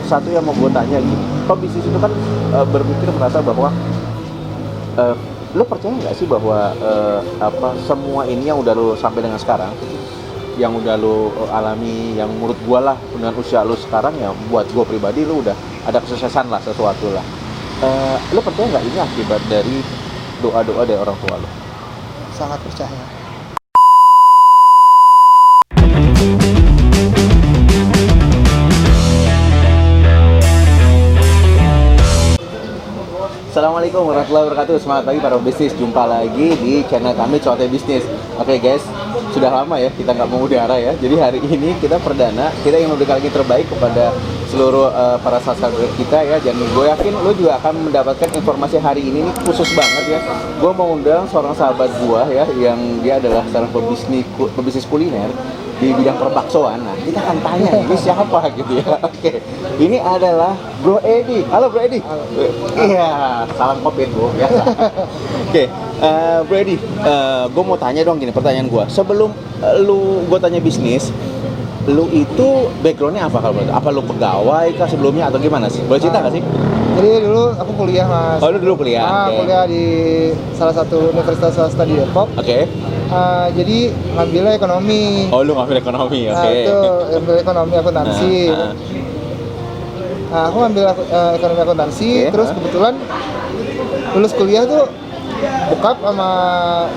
satu yang mau gue tanya gini, pebisnis itu kan berpikir merasa bahwa lo percaya nggak sih bahwa semua ini yang udah lo sampai dengan sekarang, yang udah lo alami, yang menurut gue lah dengan usia lo sekarang, ya buat gue pribadi lo udah ada kesuksesan lah, sesuatu lah. Lo percaya nggak ini akibat dari doa-doa dari orang tua lo? Sangat percaya. Assalamualaikum warahmatullahi wabarakatuh. Semangat pagi para bisnis. Jumpa lagi di channel kami Cuate Bisnis. Oke guys, sudah lama ya kita nggak mengudara ya. Jadi hari ini kita perdana, kita ingin memberikan lagi terbaik kepada seluruh para subscriber kita ya. Dan gue yakin lo juga akan mendapatkan informasi hari ini khusus banget ya. Gue mau undang seorang sahabat gue ya, yang dia adalah seorang pebisnis kuliner di bidang perbaksoan. Nah, kita akan tanya ini siapa gitu ya. Oke. Ini adalah Bro Edi. Halo Bro Edi. Iya, salam covid Bro ya. Oke, Bro Edi, gue mau tanya dong gini, pertanyaan gue. Sebelum gue tanya bisnis, lu itu backgroundnya apa kalau boleh? Apa lu pegawai kah sebelumnya atau gimana sih? Boleh cerita nggak sih? Jadi dulu aku kuliah, Mas. Oh, lu dulu kuliah? Okay. Kuliah di salah satu universitas swasta di Depok. Oke. Jadi ngambilnya ekonomi. Oh, lu ngambil ekonomi, oke. Nah, itu ngambil ekonomi akuntansi. Aku ngambil ekonomi akuntansi, terus kebetulan lulus kuliah tuh bokap sama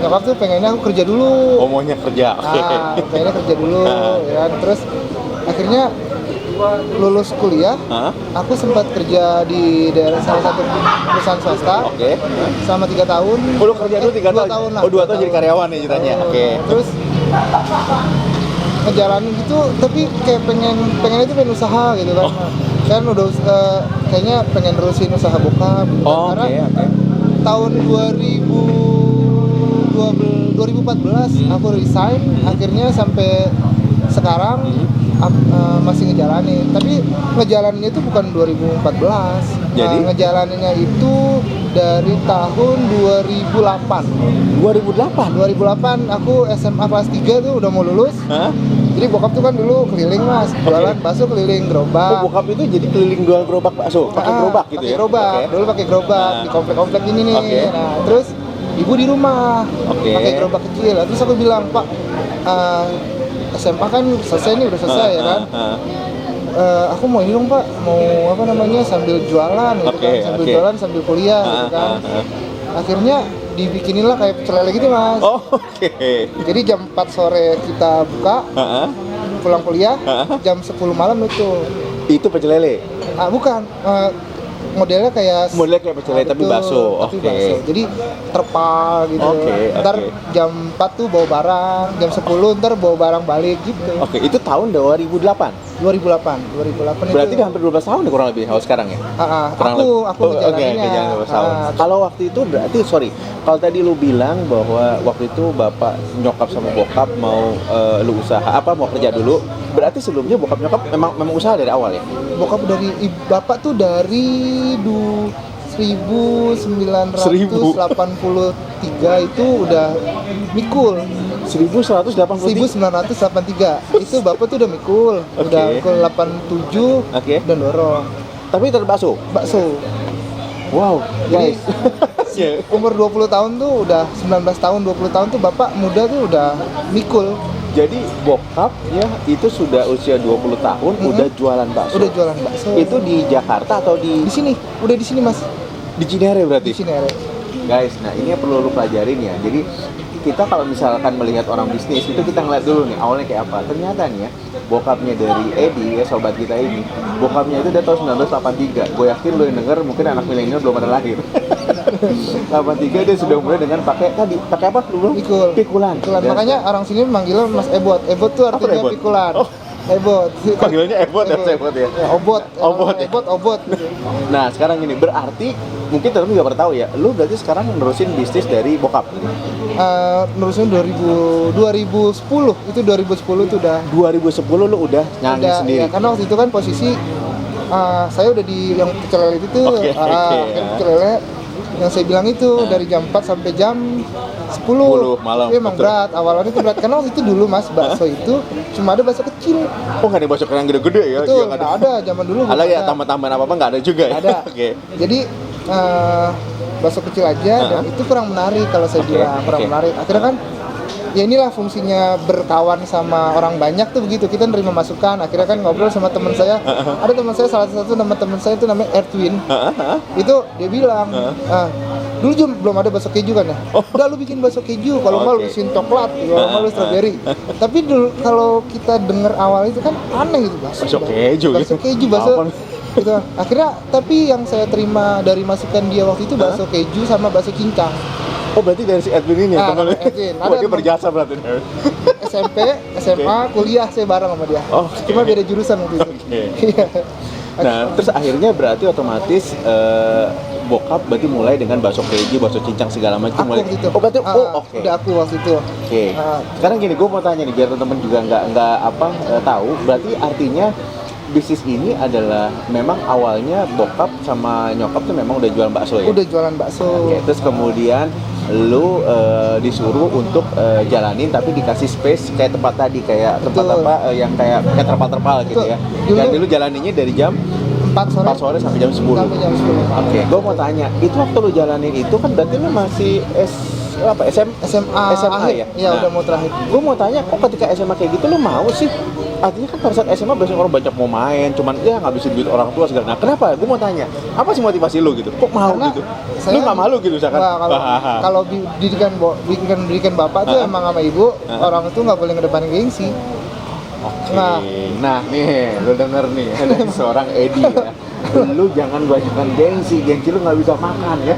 nyokap tuh pengennya aku kerja dulu. Oh, maunya kerja, oke. Pengennya kerja dulu, ya. Terus akhirnya lulus kuliah, aku sempat kerja di daerah salah satu perusahaan swasta. Oke. Selama 3 tahun. Oh, lu kerja dulu 3 tahun lah. Oh, 2 tahun jadi karyawan nih ceritanya. Oke. Terus ngejalanin gitu, tapi kayak pengen usaha gitu kan. Kan udah kayaknya pengen terusin usaha bokap gitu. Karena tahun 2014 aku resign, akhirnya sampai sekarang masih ngejalanin. Tapi ngejalaninnya itu bukan 2014. Jadi? Ngejalaninnya itu dari tahun 2008. 2008 aku SMA kelas 3 tuh udah mau lulus. Jadi bokap tuh kan dulu keliling, Mas, jualan bakso keliling gerobak. Oh, bokap itu jadi keliling jual gerobak bakso, pakai gerobak gitu ya? Gerobak. Dulu pakai gerobak di komplek-komplek ini nih. Nah, terus ibu di rumah pakai gerobak kecil. Terus aku bilang, "Pak, SMA kan selesai nih, udah selesai ya kan? Aku mau ini dong Pak, mau sambil jualan gitu kan, sambil jualan sambil kuliah gitu kan." Akhirnya dibikinilah kayak pecel lele gitu, Mas. Jadi jam 4 sore kita buka, pulang kuliah, jam 10 malam itu. Itu pecel lele? Bukan, modelnya kayak pecel lele tapi bakso. Jadi terpal gitu. Ntar jam 4 tuh bawa barang, jam 10 ntar bawa barang balik gitu. Itu tahun 2008 berarti itu. udah hampir 12 tahun deh kurang lebih kalau sekarang ya? Aku ngejalaninnya. Kalau waktu itu berarti, kalau tadi lu bilang bahwa waktu itu bapak nyokap sama bokap mau lu usaha mau kerja dulu, berarti sebelumnya bokap nyokap memang usaha dari awal ya? Bapak tuh dari 1983 itu udah mikul. 1983 itu bapak tuh udah mikul, udah mikul 87 dan dorong. Tapi tetap bakso? Wow, jadi umur 20 tahun tuh udah 19 tahun, 20 tahun tuh bapak muda tuh udah mikul. Jadi bokap ya itu sudah usia 20 tahun udah jualan bakso. Itu di Jakarta atau di sini? Udah di sini, Mas. Di Cinere berarti? Di Cinere. Guys, nah ini yang perlu lu pelajarin ya. Jadi kita kalau misalkan melihat orang bisnis itu kita ngeliat dulu nih awalnya kayak apa. Ternyata nih ya, bokapnya dari Edi ya, sobat kita ini, bokapnya itu udah tahun 1983. Gue yakin lu yang denger mungkin anak milenial belum ada lahir. 83 dia sudah mulai dengan pakai apa dulu? Pikulan. Makanya orang sini manggilnya Mas Ebot. Ebot tuh artinya pikulan. Ebot. Panggilannya Ebot ya? Obot. Nah, sekarang ini berarti mungkin temen juga pernah tahu ya, lu berarti sekarang nerusin bisnis dari bokap? Nerusin 2010, itu 2010 itu udah. 2010 lu udah nyanyi sendiri? Ya, karena waktu itu kan posisi saya udah di yang pecel lele itu tuh, pecel lele yang saya bilang itu dari jam 4 sampai jam 10 malam. Itu emang betul. berat, awalnya itu berat karena waktu itu dulu Mas bakso itu cuma ada bakso kecil. Oh nggak ada bakso yang gede-gede ya? Betul, Yang nggak ada zaman dulu. Ada ya ada. tambah-tambahan apa-apa nggak ada juga ya? Ada. Oke. Jadi bakso kecil aja dan itu kurang menarik kalau saya bilang, kurang menarik. Akhirnya kan ya inilah fungsinya berkawan sama orang banyak tuh begitu, kita nerima masukan. Akhirnya kan ngobrol sama teman saya, ada teman saya, salah satu nama teman saya itu namanya Erwin. Itu dia bilang dulu belum ada bakso keju kan ya, udah lu bikin bakso keju, kalau nggak lu bikin coklat, kalau nggak lu strawberry. Tapi dulu kalau kita dengar awal itu kan aneh gitu, bakso keju gitu. Akhirnya tapi yang saya terima dari masukan dia waktu itu bakso keju sama bakso cincang. Oh berarti dari si Edwin ini ya teman? Edwin. Oh dia berjasa berarti. SMP, SMA, kuliah saya bareng sama dia. Cuma beda jurusan waktu itu. Iya. Nah, terus akhirnya berarti otomatis bokap berarti mulai dengan bakso keju, bakso cincang segala macam mulai. Waktu itu. Oh berarti udah aku waktu itu. Oke. Sekarang gini, gue mau tanya nih biar teman-teman juga nggak tahu. Berarti artinya bisnis ini adalah memang awalnya bokap sama nyokap tuh memang udah jualan bakso ya? Udah jualan bakso. Oke, terus kemudian lu disuruh untuk jalanin tapi dikasih space kayak tempat tadi, kayak tempat apa yang kayak terpal-terpal gitu ya. Dan dulu jalaninnya dari jam 4 sore sampai jam 10. Oke, gue mau tanya, itu waktu lu jalanin itu kan berarti lu masih SMA ya? Iya, udah mau terakhir. Gue mau tanya, kok ketika SMA kayak gitu lu mau sih? Artinya kan pada saat SMA biasanya orang banyak mau main, cuman ya ngabisin duit orang tua segala. Nah kenapa? Gue mau tanya, apa sih motivasi lu gitu? Kok mau gitu? Lu nggak malu gitu misalkan? Kalau didikan bapak tuh emang sama ibu, orang itu nggak boleh ngedepanin gengsi. Oke. Nah nih, lu denger nih, ada seorang Edi ya. Lu jangan banyakkan gengsi lu nggak bisa makan ya.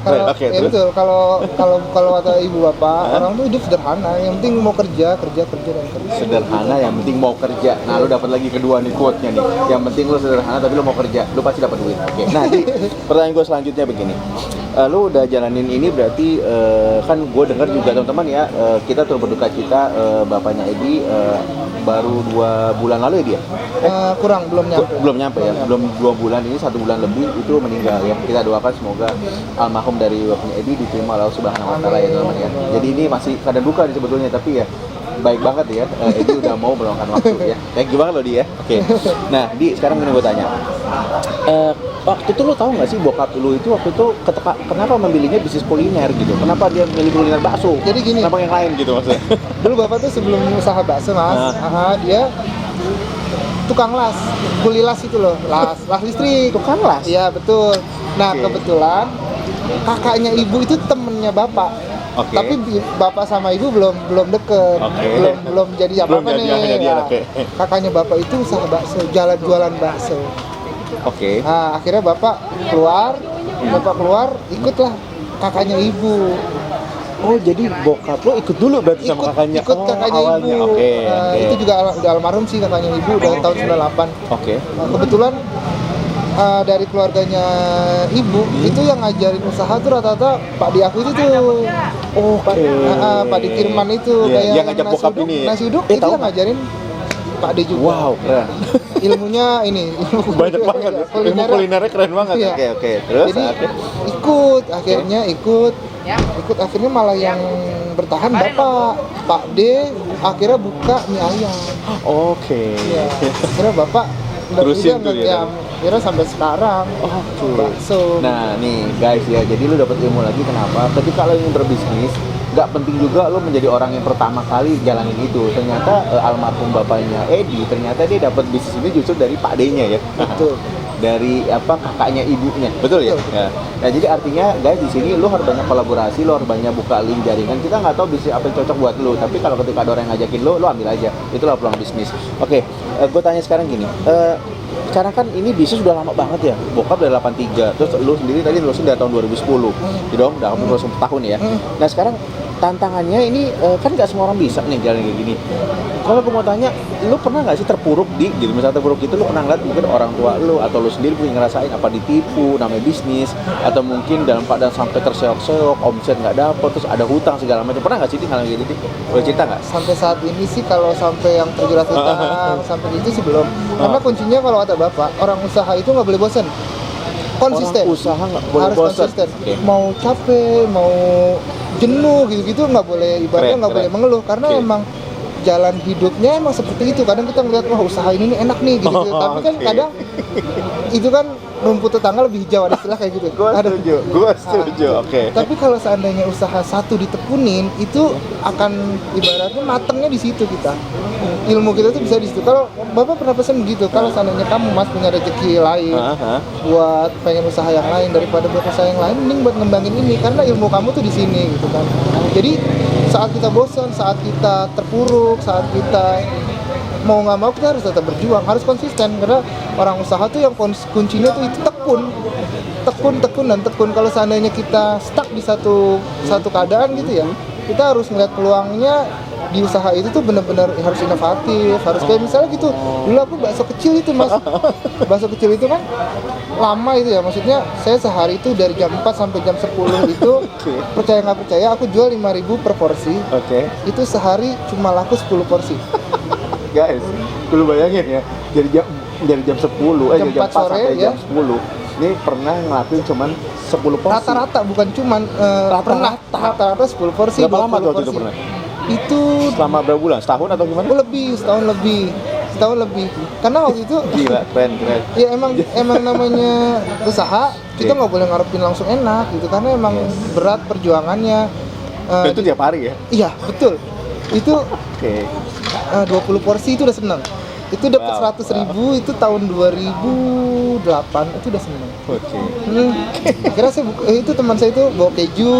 Betul. Kalau kata ibu bapak, orang tuh hidup sederhana, yang penting mau kerja dan kerja. Sederhana, yang penting mau kerja. Nah, lu dapat lagi kedua nih quote-nya nih. Yang penting lu sederhana tapi lu mau kerja, lu pasti dapat duit. Oke. Nah, di pertanyaan gue selanjutnya begini. Lu udah jalanin ini berarti kan gue dengar juga teman-teman ya, kita turut berduka cita bapaknya Edi baru 2 bulan lalu ya dia? Belum nyampe ya, belum 2 bulan, ini 1 bulan lebih itu meninggal ya. Kita doakan semoga almarhum dari bapaknya Edi diterima oleh Allah Subhanahu wa Ta'ala ya teman-teman ya. Jadi ini masih keadaan duka nih sebetulnya, tapi ya baik banget ya, Edi udah mau meluangkan waktu ya. Thank you banget loh dia. Oke. Nah, Di, sekarang ini gue tanya. Waktu itu lu tahu nggak sih bokap lu itu waktu itu kenapa memilihnya bisnis kuliner gitu? Kenapa dia memilih kuliner bakso? Jadi gini. Kenapa yang lain gitu maksudnya? Dulu bapak tuh sebelum usaha bakso Mas, dia tukang las, kulilas itu loh, las listrik. Tukang las? Iya betul. Nah kebetulan kakaknya ibu itu temennya bapak. Tapi bapak sama ibu belum deket, belum jadi apa-apa nih. Kakaknya bapak itu usaha bakso, jualan bakso. Nah akhirnya bapak keluar, ikutlah kakaknya ibu. Oh jadi bokap lo ikut dulu berarti sama kakaknya? Ikut kakaknya awalnya. ibu. Itu juga udah almarhum sih kakaknya ibu, udah tahun 98. Kebetulan dari keluarganya ibu itu yang ngajarin usaha tuh rata-rata Pak Di aku itu tuh. Pak Di Kirman itu kayak yang ngajak bokap ini. Nasi uduk itu yang ngajarin Pak D juga. Wow, keren. Ilmunya ini banyak banget. Ilmu kulinernya keren banget. Oke. Terus jadi ikut akhirnya malah yang bertahan bapak Pak D akhirnya buka mie ayam. Ya, akhirnya bapak terusin tuh dia. Akhirnya sampai sekarang. Bakso. Nah nih guys ya, jadi lu dapat ilmu lagi kenapa? Ketika lo ingin berbisnis, nggak penting juga lo menjadi orang yang pertama kali jalanin itu. Ternyata almarhum bapaknya Edi, ternyata dia dapat bisnis ini justru dari Pak D-nya ya. Betul. Dari kakaknya ibunya, betul ya? Ya. Nah jadi artinya guys di sini lo harus banyak kolaborasi, lo harus banyak buka link jaringan. Kita nggak tahu bisnis apa yang cocok buat lo, tapi kalau ketika ada orang yang ngajakin lo ambil aja. Itulah peluang bisnis. Oke, gue tanya sekarang gini. Sekarang kan ini bisnis sudah lama banget ya, bokap dari 83, terus lu sendiri tadi lulusin dari tahun 2010, gitu dong, udah 10 tahun ya. Nah sekarang tantangannya ini kan nggak semua orang bisa nih jalan kayak gini. Kalau gue mau tanya, lu pernah nggak sih terpuruk gitu, misalnya terpuruk gitu, lu pernah ngeliat mungkin orang tua lu atau lu sendiri punya ngerasain apa ditipu, namanya bisnis, atau mungkin dalam keadaan sampai terseok-seok, omset nggak dapet, terus ada hutang segala macam, pernah nggak sih hal gitu? Boleh cerita nggak? Sampai saat ini sih kalau sampai yang terjerat hutang sampai itu sih belum. Karena kuncinya kalau kata bapak, orang usaha itu nggak boleh bosan. konsisten. Orang usaha nggak boleh Harus bosan. konsisten. Oke. Mau capek, mau jenuh gitu-gitu nggak boleh, ibaratnya nggak boleh Keren. mengeluh karena Oke. emang jalan hidupnya emang seperti itu. Kadang kita ngeliat wah usaha ini nih enak nih gitu, tapi kan Oke. kadang itu kan rumput tetangga lebih hijau, ada istilah kayak gitu. Gua Ada. setuju. Oke. Tapi kalau seandainya usaha satu ditekunin, itu akan ibaratnya matengnya di situ kita. Ilmu kita tuh bisa di situ. Kalau Bapak pernah pesan begitu, kalau seandainya kamu Mas punya rezeki lain, buat pengen usaha yang lain daripada buat usaha yang lain, mending buat ngembangin ini karena ilmu kamu tuh di sini gitu kan. Jadi saat kita bosan, saat kita terpuruk, saat kita mau nggak mau kita harus tetap berjuang, harus konsisten karena orang usaha tuh yang kuncinya tuh itu tekun dan tekun. Kalau seandainya kita stuck di satu keadaan gitu ya, kita harus ngeliat peluangnya di usaha itu tuh benar-benar harus inovatif, harus kayak misalnya gitu. Dulu aku bakso kecil itu Mas, bakso kecil itu kan lama itu ya, maksudnya saya sehari itu dari jam 4 sampai jam 10 itu percaya nggak percaya aku jual 5.000 per porsi. Itu sehari cuma laku 10 porsi. Guys, lu bayangin ya, dari jam 10, Jam dari jam 4 4 sore, sampai ya. jam 10. Ini pernah ngelakuin cuman 10 porsi. Rata-rata bukan cuman pernah rata-rata 10 porsi. Berapa lama 20 tuh waktu itu porsi. pernah? Itu Selama berapa bulan? Setahun atau gimana? setahun lebih. Karena waktu itu Gila, keren. ya emang namanya usaha, kita nggak boleh ngarepin langsung enak gitu karena emang berat perjuangannya. Itu tiap hari ya? Iya, betul. Itu Oke. 20 porsi itu udah seneng. Itu dapat 100.000 itu tahun 2008 itu udah seneng. Oke. Akhirnya itu teman saya itu bawa keju,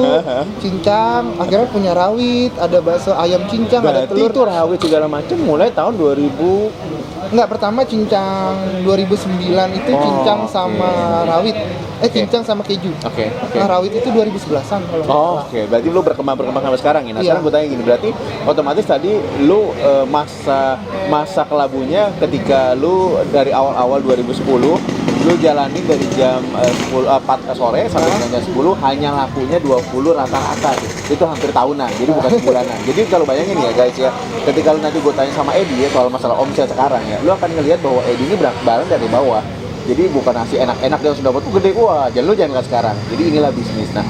cincang, akhirnya punya rawit, ada bakso ayam cincang, ada Berarti telur. itu rawit segala macam mulai tahun 2000. Enggak, pertama cincang 2009 itu cincang oke. sama rawit. Cincang sama keju. Oke. Nah, rawit itu 2011-an kalau nggak salah. Oke. Berarti lu berkembang sampai sekarang ya. Nah, Iya. sekarang gue tanya gini, berarti otomatis tadi lu masa kelabunya ketika lu dari awal-awal 2010 lu jalanin dari jam 4 sore sampai jam 10 hanya lakunya 20 rata-rata gitu. Itu hampir tahunan, jadi bukan sebulanan. Jadi kalau bayangin ya guys ya, ketika lu nanti gue tanya sama Edi ya soal masalah omset sekarang ya, lu akan ngelihat bahwa Edi ini barang dari bawah. Jadi bukan nasi enak-enak yang sudah dapat gede, wah jangan lihat sekarang. Jadi inilah bisnis. Nah,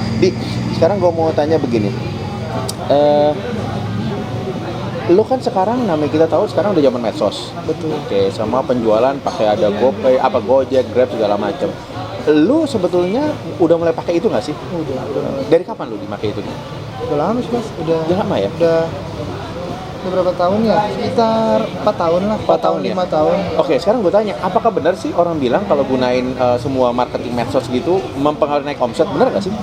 sekarang gue mau tanya begini. Lu kan sekarang namanya kita tahu sekarang udah zaman medsos. Betul. Oke, sama penjualan pakai ada GoPay, Gojek, Grab segala macam. Lu sebetulnya udah mulai pakai itu nggak sih? Udah. Dari kapan lu dipakai itu? Udah lama sih Mas, udah lama ya? Udah berapa tahun ya? Sekitar 4 tahun lah, 4 tahun, 5 tahun. Oke, sekarang gue tanya, apakah benar sih orang bilang kalau gunain semua marketing medsos gitu mempengaruhi naik omset, benar nggak sih?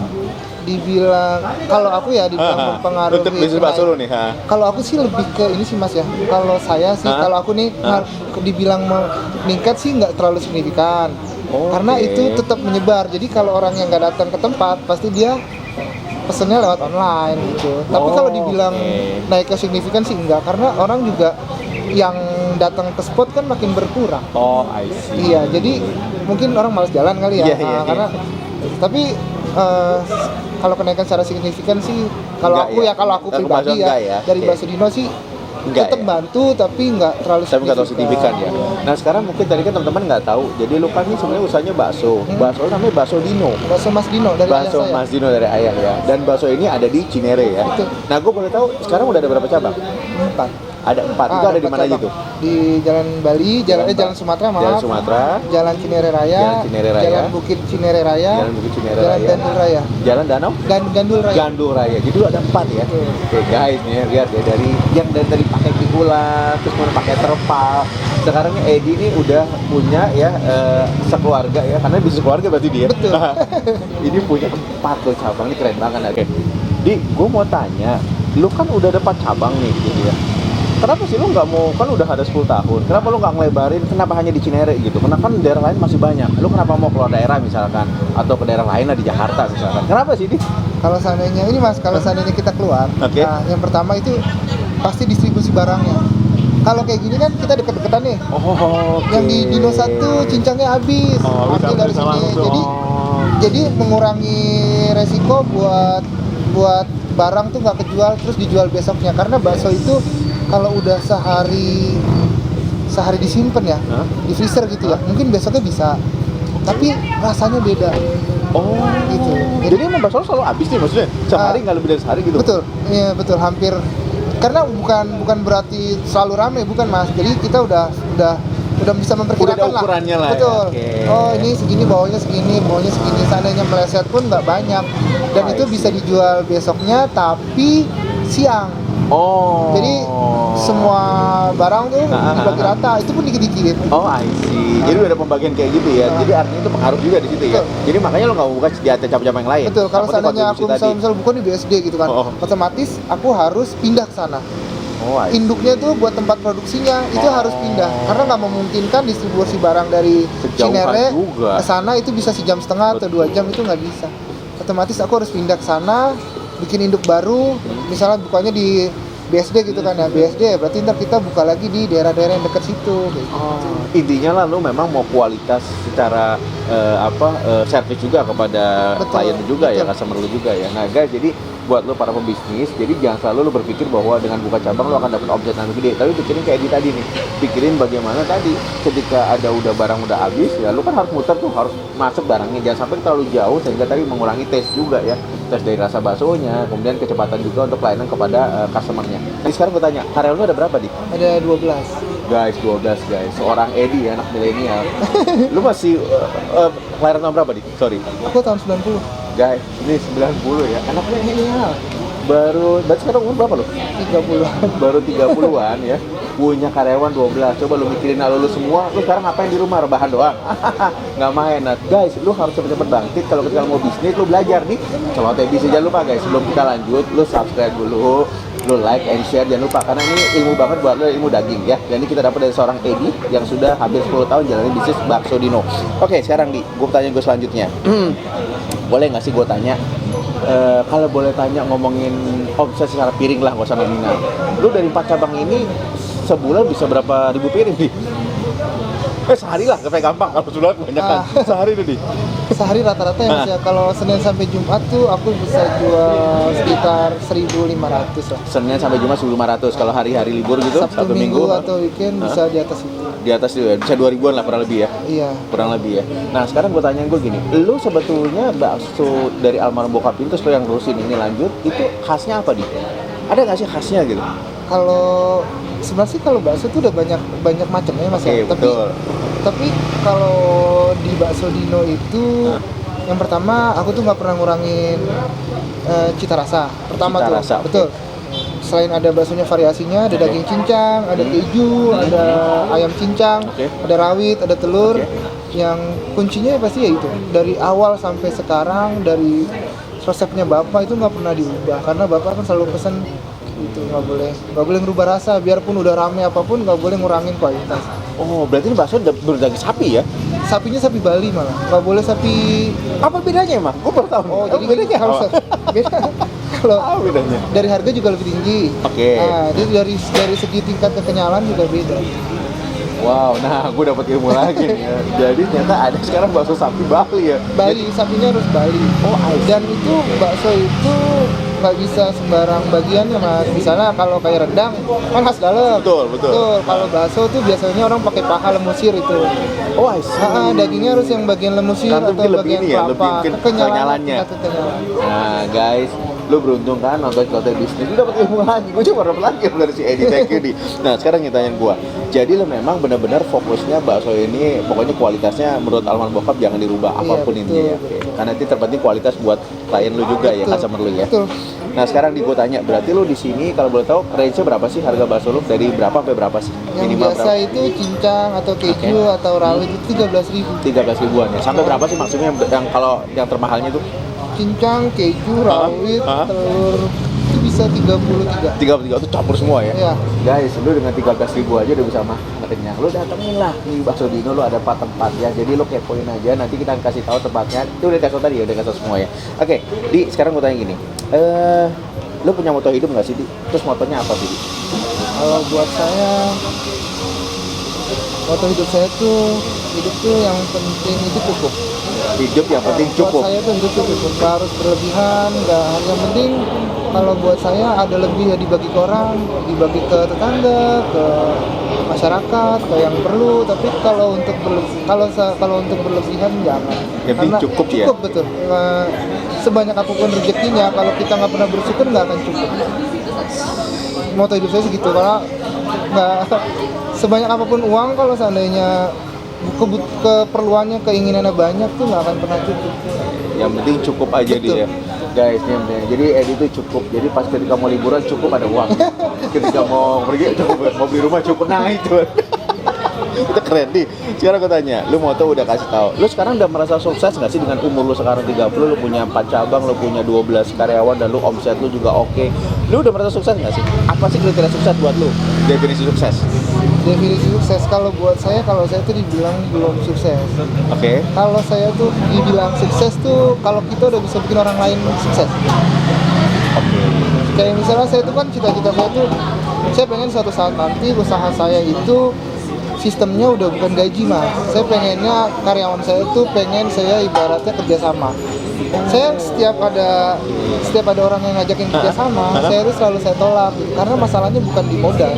Dibilang, kalau aku ya dibilang mempengaruhi. Untuk bisnis bakso lu nih, Kalau aku sih lebih ke ini sih Mas ya. Kalau saya sih, kalau aku nih dibilang meningkat sih nggak terlalu signifikan. Karena itu tetap menyebar. Jadi kalau orang yang nggak datang ke tempat, pasti dia pesennya lewat online gitu. Tapi kalau dibilang naiknya signifikan sih enggak, karena orang juga yang datang ke spot kan makin berkurang. I see. Iya, jadi mungkin orang malas jalan kali ya. Karena tapi kalau kenaikan secara signifikan sih, kalau aku pribadi ya, dari Bakso Dino sih tetap bantu tapi nggak terlalu signifikan ya. Nah sekarang mungkin tadi kan teman-teman nggak tahu, jadi lu kan ini sebenarnya usahanya bakso. Bakso namanya Bakso Dino. Bakso Mas Dino dari ayah saya. Bakso Mas Dino dari ayah ya. Dan bakso ini ada di Cinere ya. Betul. Nah gue boleh tahu sekarang udah ada berapa cabang? 4. Ada 4. Itu ada di mana aja tuh? Di Jalan Bali, Jalan Sumatera, Jalan Sumatera, Jalan Cinere Raya, Jalan Bukit Cinere Raya, Jalan Gandul Raya. Jalan Danau? Gandul Raya. Gandul Raya. Jadi ada 4 ya. Oke guys, nih lihat ya, dari pakai pikulan, terus kemudian pakai terpal. Sekarang Edi ini udah punya ya sekeluarga ya, karena bisnis keluarga berarti dia. Betul. Ini punya 4 loh cabang, ini keren banget. Oke. Gue mau tanya, lu kan udah ada 4 cabang nih gitu ya. Kenapa sih lu nggak mau, kan udah ada 10 tahun, kenapa lu nggak ngelebarin, kenapa hanya di Cinere gitu? Karena kan daerah lain masih banyak, lu kenapa mau keluar daerah misalkan, atau ke daerah lain lah di Jakarta misalkan, kenapa sih ini? Kalau seandainya ini Mas, kalau seandainya kita keluar, nah, yang pertama itu pasti distribusi barangnya. Kalau kayak gini kan kita deket-deketan nih, yang di Dino 1 cincangnya habis, ambil dari sini, jadi mengurangi resiko buat barang tuh nggak kejual terus dijual besoknya, karena bakso itu kalau udah sehari disimpan ya di freezer gitu ya, mungkin besoknya bisa tapi rasanya beda. Oh, gitu. Jadi emang bakso selalu habis nih maksudnya? Sehari nggak lebih dari sehari gitu? Betul, iya betul, hampir. Karena bukan berarti selalu rame, bukan Mas. Jadi kita udah bisa memperkirakan udah ukurannya lah. Betul. Ya? Okay. Oh ini segini, bawahnya segini. Seandainya meleset pun nggak banyak. Dan itu bisa dijual besoknya, tapi siang. Oh. Jadi semua barang tuh dibagi rata, itu pun dikit-dikit. Oh, I see. Jadi udah ada pembagian kayak gitu ya. Jadi artinya itu pengaruh juga di situ ya. Jadi makanya lo nggak buka di atas cabang yang lain. Betul. Kalau seandainya aku misal buka di BSD gitu kan, otomatis aku harus pindah ke sana. Oh, induknya tuh buat tempat produksinya itu harus pindah karena nggak memungkinkan distribusi barang dari Cinere ke sana itu bisa sejam setengah atau 2 jam, itu nggak bisa. Otomatis aku harus pindah ke sana, bikin induk baru, misalnya bukanya di BSD gitu kan ya, BSD berarti ntar kita buka lagi di daerah-daerah yang dekat situ kayak gitu. Intinya lah lu memang mau kualitas secara service juga kepada klien juga ya, customer lu juga ya. Nah guys, jadi buat lo para pembisnis, jadi jangan selalu lo berpikir bahwa dengan buka cabang lo akan dapat omset yang gede, tapi pikirin kayak di tadi nih, pikirin bagaimana tadi ketika ada udah barang udah habis ya lo kan harus muter tuh, harus masuk barangnya, jangan sampai terlalu jauh sehingga tadi mengurangi tes juga ya, tes dari rasa baksonya, kemudian kecepatan juga untuk pelayanan kepada customernya. Jadi sekarang gue tanya, karyawan lo ada berapa di? Ada 12 guys, seorang Edi ya, anak milenial. Lu masih kelahiran tahun berapa di? Sorry. Aku tahun 90. Guys, ini 90 ya, anaknya milenial. Berarti sekarang umur berapa lo? 30-an. Baru 30-an ya. Punya karyawan 12. Coba lu mikirin lu semua, lu sekarang ngapain di rumah, rebahan doang? Nggak main. Nah, guys, lu harus cepet-cepet bangkit kalau ketika mau bisnis, lu belajar nih. Celoteh bisnis, jangan lupa guys, sebelum kita lanjut, lu subscribe dulu, lu like and share, jangan lupa karena ini ilmu banget buat lu, ilmu daging ya. Dan ini kita dapat dari seorang Edi yang sudah hampir 10 tahun jalani bisnis bakso Dino. Oke, sekarang gue tanya gue selanjutnya. Boleh nggak sih gue tanya, kalau boleh tanya ngomongin omset secara piring lah, nggak usah nominal. Lu dari 4 cabang ini sebulan bisa berapa ribu piring nih? Sehari lah, kayak gampang. Kalau sebulan banyak kan. Sehari tuh nih. Sehari rata-rata ya Mas ya. Kalau Senin sampai Jumat tuh aku bisa jual sekitar 1.500 lah. Senin sampai Jumat 1.500. Kalau hari-hari libur gitu, Sabtu minggu atau weekend bisa di atas itu. Di atas itu ya, bisa 2.000-an lah kurang lebih ya. Iya. Kurang lebih ya. Nah sekarang gue tanyain gue gini, lu sebetulnya bakso dari almarhum bokap itu terus lu yang terusin ini lanjut, itu khasnya apa di? Ada nggak sih khasnya gitu? Kalau sebenarnya sih kalau bakso tuh udah banyak macamnya Mas ya. Tapi kalau di bakso Dino itu yang pertama aku tuh nggak pernah ngurangin cita rasa. Betul. Selain ada baksonya variasinya, ada daging cincang, ada keju, ada ayam cincang, ada rawit, ada telur. Yang kuncinya pasti ya itu. Dari awal sampai sekarang, dari resepnya Bapak itu nggak pernah diubah karena Bapak kan selalu pesan itu nggak boleh ngerubah rasa, biarpun udah rame apapun nggak boleh ngurangin kualitas. Oh, berarti ini bakso berdaging sapi ya? Sapinya sapi Bali malah, nggak boleh sapi. Apa bedanya emang? Gue baru tahu. Oh, jadi bedanya harus beda. Kalau bedanya? Dari harga juga lebih tinggi. Nah, jadi dari segi tingkat kekenyalan juga beda. Wow, nah gue dapat ilmu lagi nih ya. Jadi ternyata ada sekarang bakso sapi Bali ya? Bali, sapinya harus Bali. Dan itu bakso itu nggak bisa sembarang bagiannya Mas. Misalnya kalau kayak rendang kan khas dalam. Betul. Kalau bakso tuh biasanya orang pakai paha lemusir itu. Oh, I see. Dagingnya harus yang bagian lemusir atau bagian kelapa. Kekenyalannya. Nah, guys, lu beruntung kan nonton Celoteh Bisnis, lu dapat ilmu lagi. Gue juga dapat lagi dari si Edi. Thank you, Di. Nah, sekarang ngetanyain gue. Jadi lu memang benar-benar fokusnya bakso ini, pokoknya kualitasnya menurut almarhum bokap jangan dirubah apapun intinya ya. Karena itu terpenting kualitas buat klien lu juga ya, customer lu ya. Nah, sekarang gue tanya, berarti lu di sini kalau boleh tahu range-nya berapa sih harga bakso lu? Dari berapa sampai berapa sih? Yang minimal biasa berapa? Itu cincang atau keju atau rawit itu 13.000. 13.000-an ya. Sampai berapa sih maksimum yang kalau yang termahalnya tuh? Cincang, keju, rawit, telur itu bisa 33 itu campur semua ya? Iya. Guys, lu dengan 13.000 aja udah bisa makan kenyang. Lu datengin lah di Bakso Dino, lu ada 4 tempat ya. Jadi lu kepoin aja, nanti kita akan kasih tahu tempatnya. Itu udah kasih tadi ya, udah kasih semua ya. Oke, Di, sekarang gue tanya gini. Lu punya moto hidup nggak sih, Di? Terus motonya apa sih, Di? Kalau buat saya, moto hidup saya tuh, hidup tuh yang penting itu cukup. Hidup yang penting cukup. Buat saya tuh hidup tuh cukup, nggak harus berlebihan, nggak. Yang penting kalau buat saya ada lebih ya dibagi ke orang, dibagi ke tetangga, ke masyarakat, ke yang perlu. Tapi kalau untuk berlebihan jangan. Yang penting cukup ya? Cukup, betul. Sebanyak apapun rezekinya, kalau kita nggak pernah bersyukur nggak akan cukup. Moto hidup saya segitu, karena nggak sebanyak apapun uang, kalau seandainya keperluannya, keinginannya banyak tuh nggak akan pernah cukup. Yang penting cukup aja. Betul. Dia guys, jadi Edi itu cukup. Jadi pas ketika mau liburan cukup ada uang. Ketika mau pergi cukup, mau beli rumah cukup. Nah itu itu keren nih. Sekarang gue tanya, lu Moto udah kasih tahu, lu sekarang udah merasa sukses nggak sih dengan umur lu sekarang 30, lu punya 4 cabang, lu punya 12 karyawan, dan lu omset lu juga oke. Lu udah merasa sukses nggak sih? Apa sih kriteria sukses buat lu? Definisi sukses? Definisi sukses kalau buat saya, kalau saya tuh dibilang belum sukses. Oke. Kalau saya tuh dibilang sukses tuh kalau kita udah bisa bikin orang lain sukses. Oke. Kayak misalnya saya tuh kan cita-cita saya tuh, saya pengen suatu saat nanti usaha saya itu sistemnya udah bukan gaji mas. Saya pengennya karyawan saya tuh pengen saya ibaratnya kerjasama. Saya setiap ada orang yang ngajakin kerjasama, saya itu selalu saya tolak karena masalahnya bukan di modal.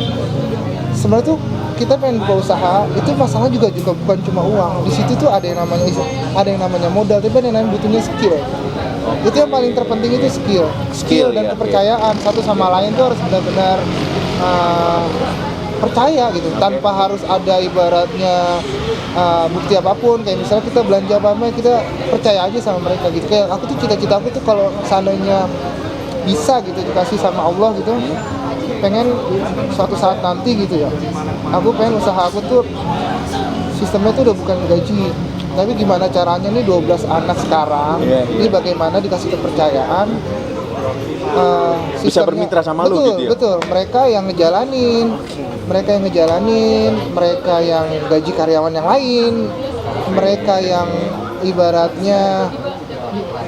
Sebenarnya tuh kita pengen buka usaha, itu masalah juga bukan cuma uang. Di situ tuh ada yang namanya modal, tapi ada yang namanya butuhnya skill. Itu yang paling terpenting, itu skill dan ya, kepercayaan satu sama lain tuh harus benar-benar percaya gitu, tanpa harus ada ibaratnya bukti apapun. Kayak misalnya kita belanja apa-apa, kita percaya aja sama mereka gitu. Kayak aku tuh cita-cita aku tuh kalau seandainya bisa gitu dikasih sama Allah gitu, pengen suatu saat nanti gitu ya, aku pengen usaha aku tuh sistemnya tuh udah bukan gaji, tapi gimana caranya nih 12 anak sekarang ini bagaimana dikasih kepercayaan, bisa bermitra sama lu gitu ya? Betul, mereka yang ngejalanin, mereka yang gaji karyawan yang lain, mereka yang ibaratnya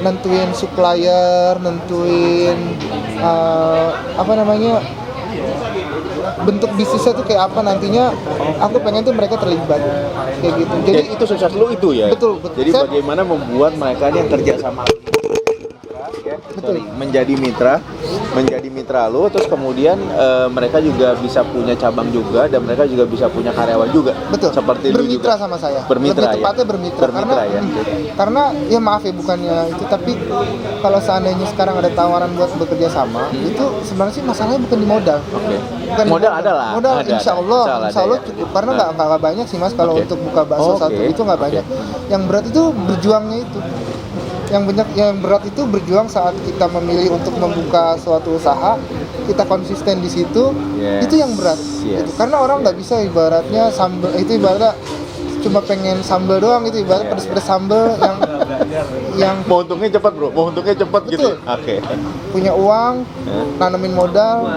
nentuin supplier, nentuin bentuk bisnisnya tuh kayak apa nantinya. Aku pengen tuh mereka terlibat kayak gitu. Jadi itu sukses lu itu ya? Betul. Jadi bagaimana membuat mereka yang kerja sama menjadi mitra lu, terus kemudian mereka juga bisa punya cabang juga, dan mereka juga bisa punya karyawan juga. Betul. Seperti bermitra lu juga sama saya. Bermitra. Lebih tepatnya bermitra karena ya maaf ya bukannya itu, tapi kalau seandainya sekarang ada tawaran buat bekerja sama, itu sebenarnya sih masalahnya bukan di modal. Bukan modal adalah. Modal insya Allah cukup, karena nggak banyak sih mas kalau untuk buka bakso satu itu nggak banyak. Yang berat itu berjuangnya itu. Yang berat itu berjuang saat kita memilih untuk membuka suatu usaha, kita konsisten di situ, itu yang berat. Itu. Karena orang nggak bisa ibaratnya sambal itu ibaratnya cuma pengen sambal doang, itu ibarat pedes-pedes sambal yang mau untungnya cepat bro, gitu. Oke. Punya uang, nanamin modal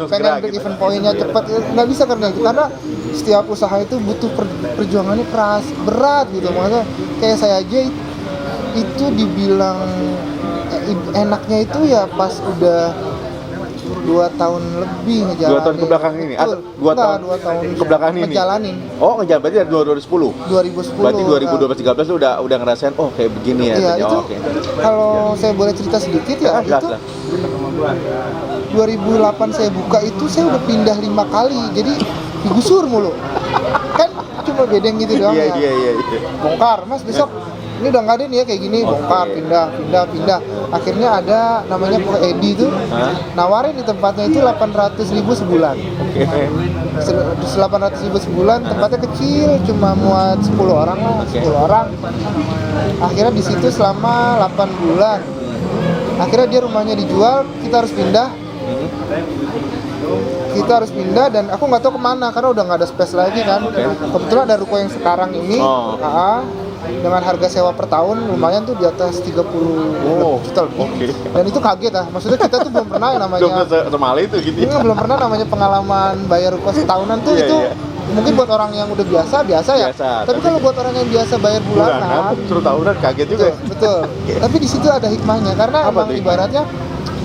pengen break even pointnya cepat, nggak bisa karena setiap usaha itu butuh perjuangannya keras, berat gitu. Makanya kayak saya aja itu dibilang enaknya itu ya pas udah 2 tahun lebih ngejalanin. 2 tahun ke belakang ini? 2 tahun ke belakang ini? Ngejalanin. Oh ngejalanin, berarti dari 2010? 2010. Berarti 2012-13 lu udah ngerasain, oh kayak begini ya? Iya, itu kalau saya boleh cerita sedikit ya, itu 2008 saya buka itu saya udah pindah 5 kali, jadi digusur mulu. Kan cuma bedeng gitu doang ya. Iya. Bongkar, mas besok ini udah nggak ada nih ya kayak gini, bongkar, pindah. Akhirnya ada namanya Pak Edi tuh nawarin di tempatnya itu 800.000 sebulan. 800.000 sebulan, tempatnya kecil, cuma muat 10 orang lah, 10 orang. Akhirnya di situ selama 8 bulan. Akhirnya dia rumahnya dijual, kita harus pindah. Dan aku nggak tahu kemana karena udah nggak ada space lagi kan. Kebetulan ada ruko yang sekarang ini. Dengan harga sewa per tahun lumayan tuh di atas 30 juta lebih. Dan itu kaget maksudnya kita tuh belum pernah namanya belum pernah namanya pengalaman bayar ruko setahunan tuh itu mungkin buat orang yang udah biasa ya. Tapi kalau buat orang yang biasa bayar bulanan suruh tahunan kaget juga. Betul. Tapi di situ ada hikmahnya karena emang ibaratnya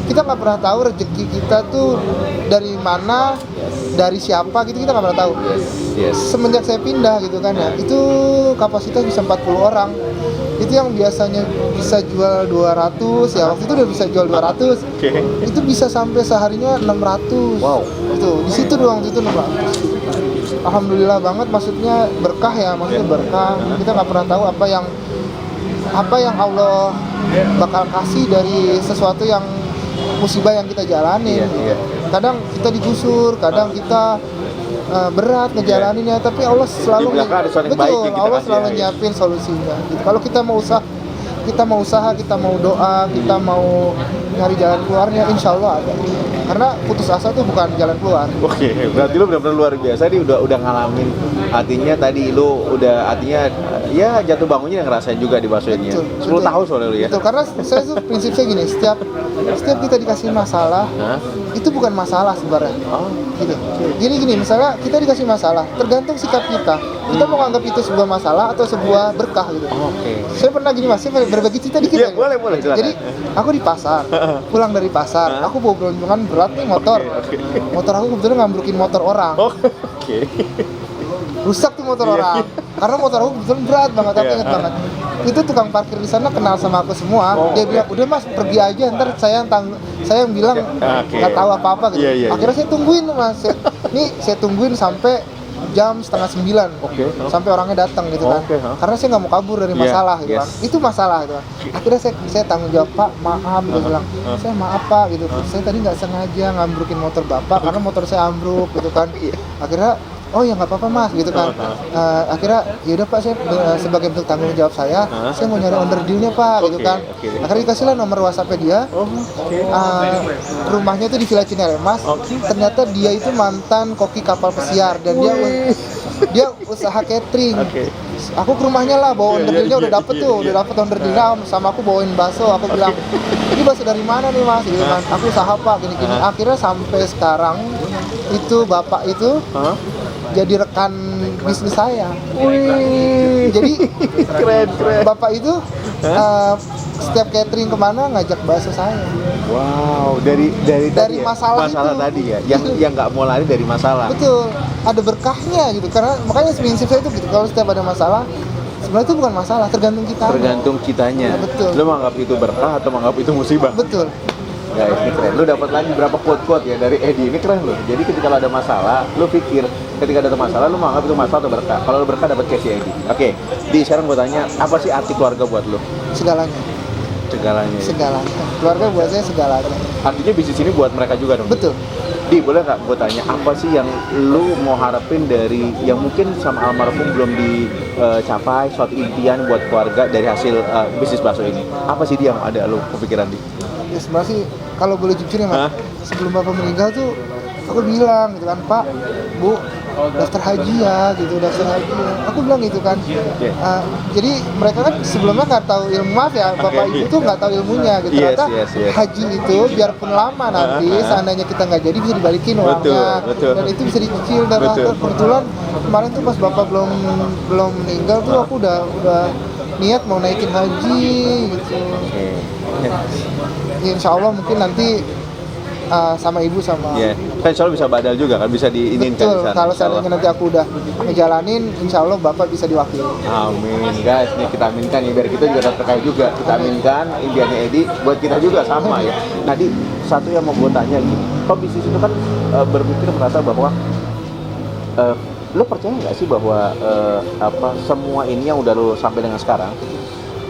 kita nggak pernah tahu rezeki kita tuh dari mana, dari siapa gitu, kita nggak pernah tahu. Semenjak saya pindah gitu kan ya, itu kapasitas bisa 40 orang. Itu yang biasanya bisa jual 200 ya, waktu itu udah bisa jual 200. Itu bisa sampai seharinya 600. Wow. Itu di situ doang itu 600. alhamdulillah banget, maksudnya berkah ya, maksudnya berkah. Kita nggak pernah tahu apa yang Allah bakal kasih dari sesuatu yang musibah yang kita jalanin. Kadang kita digusur, kadang kita berat ngejalaninnya, tapi Allah selalu Allah selalu nyiapin solusinya. Gitu. Kalau kita mau usaha, kita mau doa, kita mau nyari jalan keluarnya, insya Allah ada. Karena putus asa tuh bukan jalan keluar. Oke, berarti lu benar-benar luar biasa nih, udah ngalamin. Artinya tadi lu udah artinya ya jatuh bangunnya yang ngerasain juga di Bakso ini. 10 tahun soalnya lu ya. Betul, karena saya tuh prinsipnya gini, setiap kita dikasih masalah, itu bukan masalah sebenarnya. Gitu. Gini, misalnya kita dikasih masalah, tergantung sikap kita. Kita mau anggap itu sebuah masalah atau sebuah berkah gitu. Saya pernah gini Mas, saya berbagi cerita dikit ya. Boleh, silakan. Jadi, aku di pasar, pulang dari pasar, aku bawa beronjongan berat nih motor. Motor aku kebetulan ngambrukin motor orang. Rusak tuh motor orang. Karena motor aku kebetulan berat banget, aku ingat banget. Itu tukang parkir di sana kenal sama aku semua. Dia bilang, "Udah Mas, pergi aja, ntar saya yang bilang nggak tahu apa-apa gitu." Akhirnya saya tungguin tuh Mas. Saya tungguin sampai jam 8:30 sampai orangnya datang gitu kan. Karena saya nggak mau kabur dari masalah gitu kan. Itu masalah gitu kan. Akhirnya saya tanggung jawab, "Pak, maaf," dia bilang. "Saya maaf Pak," gitu. "Saya tadi nggak sengaja ngambrukin motor Bapak karena motor saya ambruk," gitu kan. Akhirnya, "Oh ya nggak apa-apa Mas," gitu kan. Akhirnya yaudah Pak, saya sebagai bentuk tanggung jawab saya mau nyari onder dealnya Pak, gitu kan. Akhirnya dikasihlah nomor WhatsApp-nya dia. Rumahnya itu di Villa Cineremas. Ternyata dia itu mantan koki kapal pesiar dan dia usaha catering. Aku ke rumahnya lah, bawa onder dealnya udah dapet onder dealnya, sama aku bawain bakso. Aku bilang, "Ini bakso dari mana nih Mas?" Gitu kan. "Aku usaha Pak, gini-gini." Akhirnya sampai sekarang itu bapak itu jadi rekan bisnis saya. Jadi keren. Bapak itu setiap catering kemana ngajak bakso saya. Wow, dari masalah itu. Tadi ya, yang nggak mau lari dari masalah. Betul, ada berkahnya gitu. Karena makanya prinsip saya itu gitu. Kalau setiap ada masalah, sebenarnya itu bukan masalah, tergantung kita. Tergantung kitanya. Betul. Lu menganggap itu berkah atau menganggap itu musibah. Betul. Ya ini keren. Lu dapat lagi berapa quote-quote ya dari Edi, ini keren loh. Jadi ketika lo ada masalah, lu pikir ketika ada masalah, lu menganggap itu masalah atau berkah. Kalau lu berkah dapat cash ya Edi. Oke, sekarang gue tanya, apa sih arti keluarga buat lu? Segalanya. Keluarga buat saya segalanya. Artinya bisnis ini buat mereka juga dong? Betul. Di, boleh nggak gue tanya, apa sih yang lu mau harapin dari yang mungkin sama almarhum belum dicapai, suatu impian buat keluarga dari hasil bisnis bakso ini? Apa sih dia yang ada lu kepikiran di? Ya sebenarnya sih kalau boleh jujur ya Mas, sebelum Bapak meninggal tuh aku bilang gitu kan, "Pak, Bu, daftar haji ya," gitu, "daftar haji ya." Aku bilang gitu kan. Jadi mereka kan sebelumnya nggak tahu ilmu, maaf ya, Bapak Ibu tuh nggak tahu ilmunya gitu. Ternyata haji itu biarpun lama nanti, seandainya kita nggak jadi bisa dibalikin uangnya. Dan itu bisa dicicil. Dan kebetulan kemarin tuh pas Bapak belum meninggal tuh aku udah niat mau naikin haji gitu. Ya, insya Allah mungkin nanti sama ibu sama kan insya Allah bisa badal juga kan, bisa diinin kan di sana. Kalau seandainya nanti aku udah ngejalanin, insya Allah Bapak bisa diwakili. Amin guys, nih kita aminkan ya, biar kita juga dapat terkait juga. Kita aminkan impiannya Edi buat kita juga sama ya. Nah Di, satu yang mau gue tanya gini, kok bisnis itu kan berpikir merasa bahwa lo percaya nggak sih bahwa semua ini yang udah lo sampai dengan sekarang,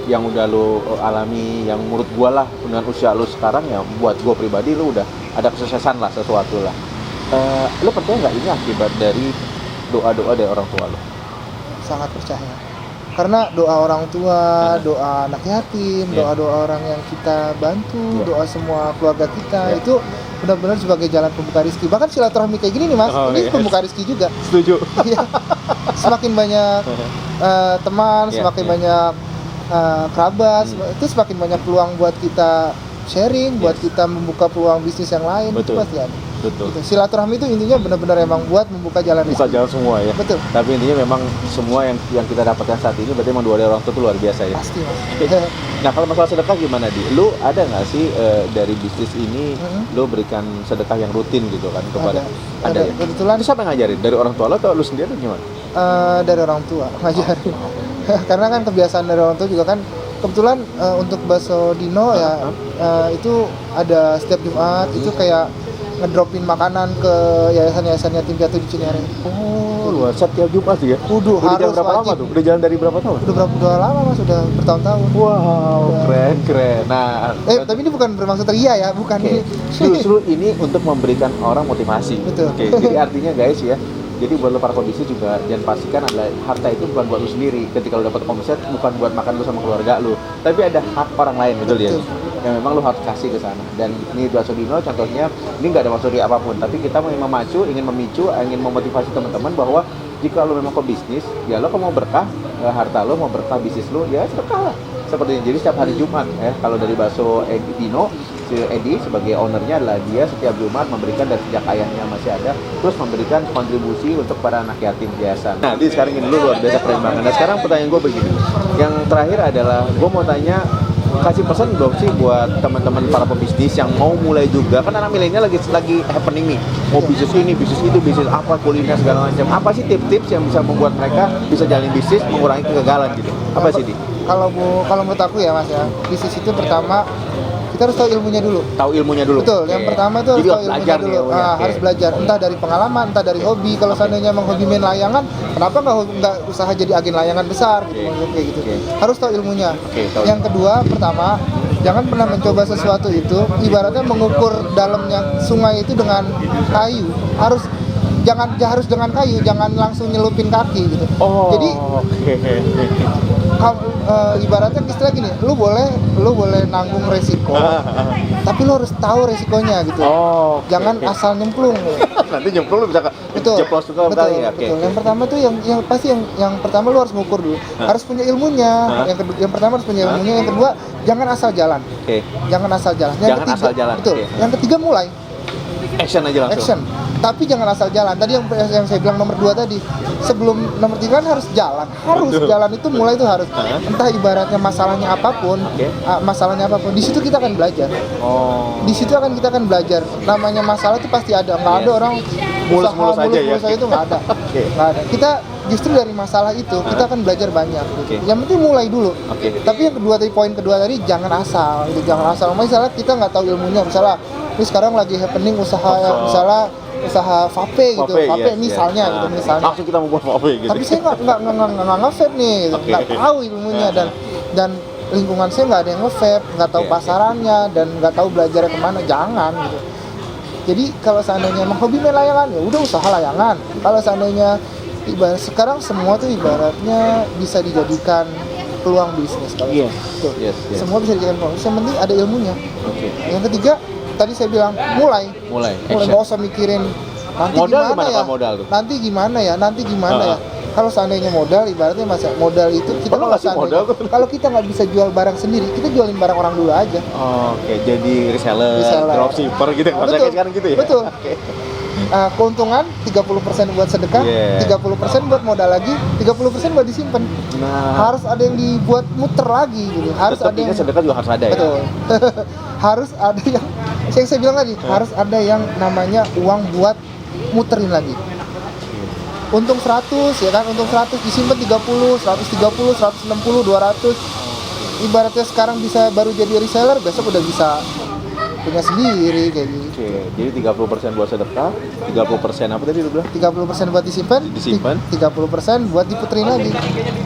yang udah lo alami, yang menurut gue lah dengan usia lo sekarang, ya buat gue pribadi lo udah ada kesuksesan lah, sesuatu lah. Lo percaya nggak ini akibat dari doa-doa dari orang tua lo? Sangat percaya. Karena doa orang tua, doa anak yatim, doa-doa orang yang kita bantu, doa semua keluarga kita, itu benar-benar sebagai jalan pembuka rezeki. Bahkan silaturahmi kayak gini nih Mas, ini pembuka rezeki juga. Setuju. Semakin banyak teman, semakin banyak kerabat, itu semakin banyak peluang buat kita sharing, buat kita membuka peluang bisnis yang lain. Betul. Itu pasti ada. Betul. Gitu. Silaturahmi itu intinya benar-benar emang buat membuka jalan bisa jalan semua ya. Betul. Tapi intinya memang semua yang kita dapatkan saat ini berarti memang doa dari orang tua itu luar biasa ya. Pasti. Nah kalau masalah sedekah gimana Di? Lu ada nggak sih dari bisnis ini lu berikan sedekah yang rutin gitu kan kepada? Ada ya? Kebetulan. Itu siapa yang ngajarin? Dari orang tua lo atau lu sendiri gimana? Dari orang tua ngajarin. Karena kan kebiasaan dari orang tua juga kan. Kebetulan untuk bakso Dino itu ada setiap Jumat itu kayak ngedropin makanan ke yayasan-yayasan yatim piatu di Cinere. Oh, luar Buset, tiap Jumat tuh ya? Kudu, udah jalan harus berapa lama wajib. tuh? Udah jalan dari berapa tahun? Udah lama Mas, udah bertahun-tahun. Wow, keren. Nah, Tapi ini bukan bermaksud ria ya, bukan Oke, ini. justru ini untuk memberikan orang motivasi. Betul. Oke, jadi artinya guys ya, jadi buat lo para pebisnis juga jangan pastikan adalah harta itu bukan buat lo sendiri. Ketika lo dapat omset bukan buat makan lo sama keluarga lo, tapi ada hak orang lain, betul ya? Yang memang lo harus kasih ke sana. Dan ini Dua Sodino contohnya, ini nggak ada maksud apapun, tapi kita mau memacu, ingin memicu, ingin memotivasi teman-teman bahwa jika lo memang pebisnis, ya lo kalau mau berkah, harta lo mau berkah bisnis lo, ya sedekah lah. Seperti ini. Jadi setiap hari Jumat ya, kalau dari Bakso Dino, si Edi sebagai ownernya adalah dia setiap Jumat memberikan dari sejak ayahnya masih ada, terus memberikan kontribusi untuk para anak yatim biasa. Nah, di sekarang ini luar biasa keren banget. Nah, sekarang pertanyaan gue begini. Yang terakhir adalah gue mau tanya, kasih pesan dong sih buat teman-teman para pebisnis yang mau mulai juga, kan anak milenial lagi happening nih, mau bisnis ini, bisnis itu, bisnis apa, kuliner segala macam. Apa sih tips-tips yang bisa membuat mereka bisa jalin bisnis, mengurangi kegagalan gitu? Apa sih, Di? Kalau menurut aku ya Mas ya, bisnis itu pertama kita harus tahu ilmunya dulu. Tahu ilmunya dulu. Betul. Yang pertama itu harus tahu ilmunya dulu. Harus belajar, entah dari pengalaman, entah dari hobi. Kalau seandainya emang hobi main layangan, kenapa nggak usaha jadi agen layangan besar gitu, kayak gitu. Harus tahu ilmunya. Yang kedua, pertama, jangan pernah mencoba sesuatu itu ibaratnya mengukur dalamnya sungai itu dengan kayu. Harus dengan kayu, jangan langsung nyelupin kaki gitu. Jadi ibaratnya istilah gini, lu boleh nanggung resiko, tapi lu harus tahu resikonya gitu. Jangan asal nyemplung. Nanti nyemplung lu bisa jeplos juga kali ya. Betul. Yang pertama tuh yang pertama lu harus ngukur dulu. Harus punya ilmunya. Yang pertama harus punya ilmunya. Yang kedua, jangan asal jalan. Jangan asal jalan. Yang ketiga, betul. Yang ketiga mulai. Action aja langsung. Action. Tapi jangan asal jalan. Tadi yang saya bilang nomor 2 tadi. Sebelum nomor 3 kan harus jalan. Jalan itu mulai itu harus. Entah ibaratnya masalahnya apapun. Di situ kita akan belajar. Di situ kita akan belajar. Namanya masalah itu pasti ada. Nggak ada orang mulus aja ya. Itu nggak ada. Nggak ada. Kita justru dari masalah itu kita akan belajar banyak. Yang penting mulai dulu. Tapi yang kedua tadi, poin kedua tadi, jangan asal. Jangan asal. Misalnya kita nggak tahu ilmunya. Misalnya ini sekarang lagi happening usaha vape gitu, misalnya. Langsung kita membuat vape gitu. Tapi saya nggak nge-vape nih, gitu. Nggak tahu ilmunya dan lingkungan saya nggak ada yang nge-vape, nggak tahu pasarannya dan nggak tahu belajarnya kemana, jangan gitu. Jadi kalau seandainya emang hobi main layangan, ya udah usaha layangan. Kalau seandainya sekarang semua tuh ibaratnya bisa dijadikan peluang bisnis kalau semua bisa dijadikan peluang. Yang penting ada ilmunya. Yang ketiga, tadi saya bilang mulai nggak usah mikirin nanti gimana ya. Kalau seandainya modal, ibaratnya modal itu kita kalau kita nggak bisa jual barang sendiri, kita jualin barang orang dulu aja. Jadi reseller. Dropshipper gitu kan sekarang gitu ya. Betul. Keuntungan 30% buat sedekah, 30% buat modal lagi, 30% buat disimpan. Harus ada yang dibuat muter lagi gitu. Harus ada yang sedekah juga harus ada. Betul. Harus ada yang saya bilang tadi, harus ada yang namanya uang buat muterin lagi. Untung 100 ya kan, untung 100 disimpan 30, 130, 160, 200. Ibaratnya sekarang bisa baru jadi reseller, besok udah bisa punya sendiri kayak gitu. Jadi 30% buat sedekah, 30% apa tadi lu bilang? 30% buat disimpan, 30% buat diputerin lagi.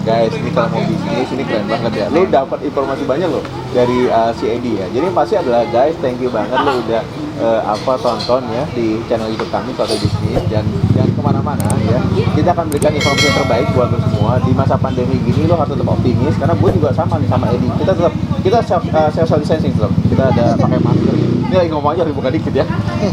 Guys, ini kalau mau bisnis ini keren banget ya. Lu dapat informasi banyak loh dari si Edi ya. Jadi yang pasti adalah guys, thank you banget lu udah tonton ya di channel YouTube kami Suatu Bisnis, dan jangan kemana-mana ya. Kita akan berikan informasi yang terbaik buat lo semua di masa pandemi gini. Lo harus tetap optimis karena gue juga sama nih sama Edi. Kita social distancing tetap. Kita ada pakai masker. Ini lagi ngomong aja dibuka dikit ya.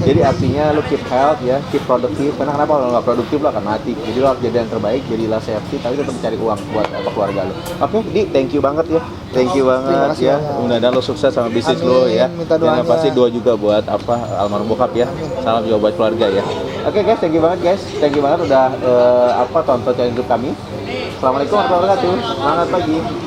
Jadi artinya lo keep health ya, keep produktif. Karena kenapa lo nggak produktif lo akan mati. Jadi lo harus jadi yang terbaik, jadilah safety, tapi tetap mencari uang buat keluarga lo. Oke, Di, thank you banget ya. Thank you banget ya. Mudah-mudahan lo sukses sama bisnis lo ya. Dan pasti doa juga buat almarhum bokap ya. Salam juga buat keluarga ya. Oke guys, thank you banget guys. Thank you banget udah tonton channel YouTube kami. Assalamualaikum warahmatullahi wabarakatuh. Semangat pagi.